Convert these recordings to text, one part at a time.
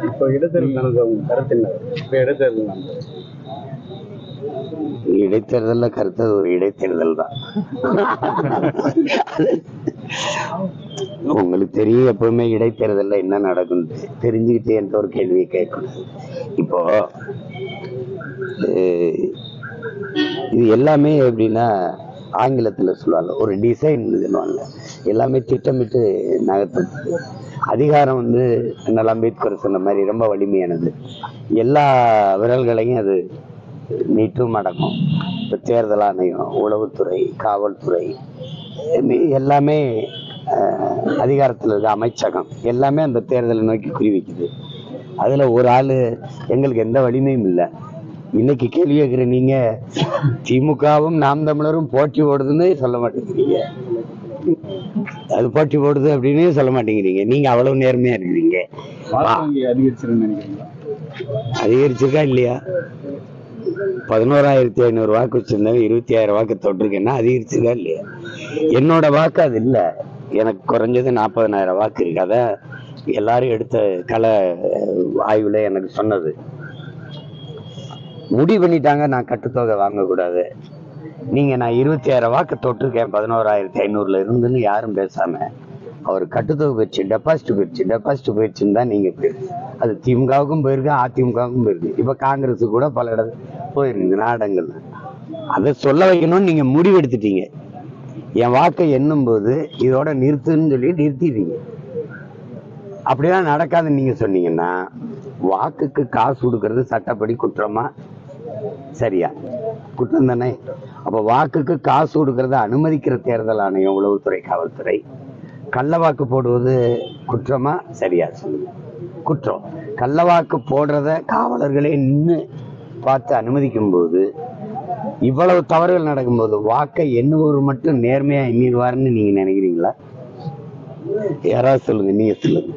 இப்போ இடைத்தேர்தல் நடந்த உங்க கருத்து என்ன? இப்போ இடைத்தேர்தல் நடந்தது. இடைத்தேர்தல்ல கருத்து ஒரு இடைத்தேர்தல் தான். உங்களுக்கு தெரியும், எப்பவுமே இடைத்தேர்தல்ல என்ன நடக்கும் தெரிஞ்சுக்கிட்டே என்ற ஒரு கேள்வியை கேட்கணும். இப்போ இது எல்லாமே எப்படின்னா, ஆங்கிலத்துல சொல்லுவாங்க ஒரு டிசைன் சொல்லுவாங்க. எல்லாமே திட்டமிட்டு நகர்த்தது. அதிகாரம் அண்ணல் அம்பேத்கர் சொன்ன மாதிரி ரொம்ப வலிமையானது. எல்லா விரல்களையும் அது நீட்டும் அடங்கும். இப்போ தேர்தல் ஆணையம், உளவுத்துறை, காவல்துறை எல்லாமே அதிகாரத்தில் இருக்க அமைச்சகம் எல்லாமே அந்த தேர்தலை நோக்கி குறிவிக்குது. அதுல ஒரு ஆளு எங்களுக்கு எந்த வலிமையும் இல்லை. இன்னைக்கு கேள்வி கேட்கிற நீங்க திமுகவும் நாம் தமிழரும் போட்டி ஓடுதுன்னு சொல்ல மாட்டேங்கிறீங்க. அது போட்டி போடுது அப்படின்னு சொல்ல மாட்டேங்கிறீங்க. நீங்க அவ்வளவு நேர்மையா இருக்கிறீங்க. அதிகரிச்சிருக்கா இல்லையா? 11,500 வாக்கு வச்சிருந்தேன், 20,000 வாக்கு தொட்டிருக்கேன்னா அதிகரிச்சிருக்கா இல்லையா? என்னோட வாக்கு அது இல்லை. எனக்கு குறைஞ்சது 40,000 வாக்கு இருக்கு. அதான் எல்லாரும் எடுத்த கல ஆய்வுல எனக்கு சொன்னது. முடிவு பண்ணிட்டாங்க நான் கட்டுத்தொகை வாங்கக்கூடாது. நீங்க நான் 20,000 வாக்கு தொட்டிருக்கேன் 11,500 இருந்துன்னு யாரும் பேசாம அவர் கட்டுத்தொகை போயிடுச்சு, டெபாசிட் போயிடுச்சுன்னு தான் நீங்க போயிருக்கு. அது திமுகவுக்கும் போயிருக்கு, அதிமுகவுக்கும் போயிருக்கு. இப்ப காங்கிரஸு கூட பல இடத்துல போயிருக்கு நாடங்கள். அதை சொல்ல வைக்கணும்னு நீங்க முடிவு எடுத்துட்டீங்க. என் வாக்கை எண்ணும் போது இதோட நிறுத்துன்னு சொல்லி நிறுத்திடுறீங்க. அப்படிலாம் நடக்காதுன்னு நீங்க சொன்னீங்கன்னா, வாக்குக்கு காசு கொடுக்கறது சட்டப்படி குற்றமா? சரியா? குற்றம் தானே. அப்ப வாக்குக்கு காசு கொடுக்கறத அனுமதிக்கிற தேர்தல் ஆணையம், உளவுத்துறை, காவல்துறை. கள்ள வாக்கு போடுவது குற்றமா? சரியா சொல்லுங்க. குற்றம். கள்ள வாக்கு போடுறத காவலர்களே நின்று பார்த்து அனுமதிக்கும் போது, இவ்வளவு தவறுகள் நடக்கும்போது வாக்கை எண்ணுபவர் மட்டும் நேர்மையா எண்ணிடுவாருன்னு நீங்க நினைக்கிறீங்களா? யாராவது சொல்லுங்க, நீங்க சொல்லுங்க.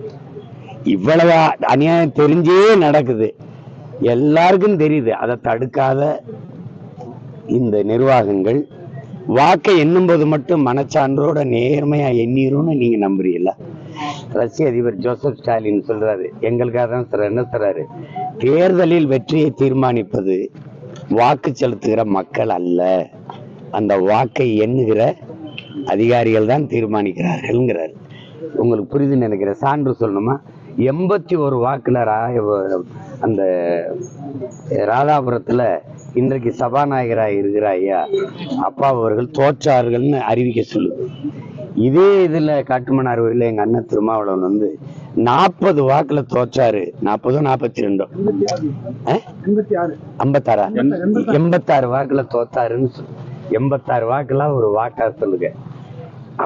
இவ்வளவு அநியாயம் தெரிஞ்சே நடக்குது, எல்லாருக்கும் தெரியுது. அதை தடுக்காத இந்த நிர்வாகங்கள் வாக்கை எண்ணும் போது மட்டும் மனச்சான்றோட நேர்மையா எண்ணிரும்னு நீங்க நம்புறீங்களா? ரஷ்ய அதிபர் ஜோசப் ஸ்டாலின் சொல்றாரு, எங்களுக்காக தான் சார் என்ன சொல்றாரு, தேர்தலில் வெற்றியை தீர்மானிப்பது வாக்கு செலுத்துகிற மக்கள் அல்ல, அந்த வாக்கை எண்ணுகிற அதிகாரிகள் தான் தீர்மானிக்கிறார்கள்ங்கிறார். உங்களுக்கு புரியுதுன்னு நினைக்கிற சான்று சொல்லணுமா? 81 வாக்குல அந்த ராதாபுரத்துல இன்றைக்கு சபாநாயகராக இருக்கிற ஐயா அப்பா அவர்கள் தோற்றார்கள்னு அறிவிக்க சொல்லுது. இதே இதுல காட்டுமன்னார்கோயில்ல எங்க அண்ணன் திருமாவளவன் 40 வாக்குல தோற்றாரு. 40 42 86 வாக்குல தோத்தாருன்னு 86 வாக்குலாம் ஒரு வாக்கா சொல்லுங்க.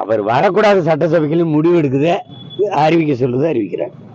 அவர் வரக்கூடாது சட்டசபைக்கு முடிவு எடுக்குது, அறிவிக்க சொல்லுது, அறிவிக்கிறார்.